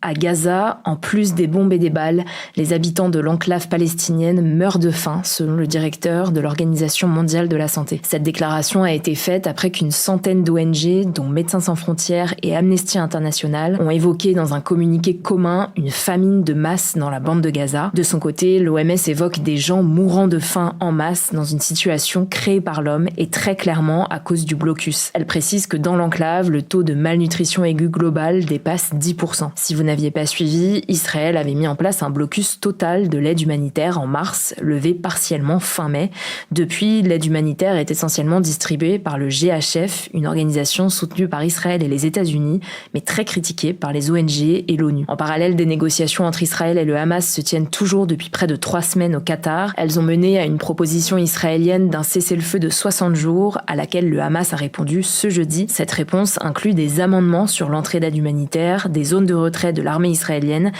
À Gaza, en plus des bombes et des balles, les habitants de l'enclave palestinienne meurent de faim, selon le directeur de l'Organisation mondiale de la santé. Cette déclaration a été faite après qu'une centaine d'ONG, dont Médecins sans frontières et Amnesty International, ont évoqué dans un communiqué commun une famine de masse dans la bande de Gaza. De son côté, l'OMS évoque des gens mourant de faim en masse dans une situation créée par l'homme et très clairement à cause du blocus. Elle précise que dans l'enclave, le taux de malnutrition aiguë globale dépasse 10%. Si vous n'aviez pas suivi, Israël avait mis en place un blocus total de l'aide humanitaire en mars, levé partiellement fin mai. Depuis, l'aide humanitaire est essentiellement distribuée par le GHF, une organisation soutenue par Israël et les États-Unis, mais très critiquée par les ONG et l'ONU. En parallèle, des négociations entre Israël et le Hamas se tiennent toujours depuis près de 3 semaines au Qatar. Elles ont mené à une proposition israélienne d'un cessez-le-feu de 60 jours, à laquelle le Hamas a répondu ce jeudi. Cette réponse inclut des amendements sur l'entrée d'aide humanitaire, des zones de retrait de l'armée israélienne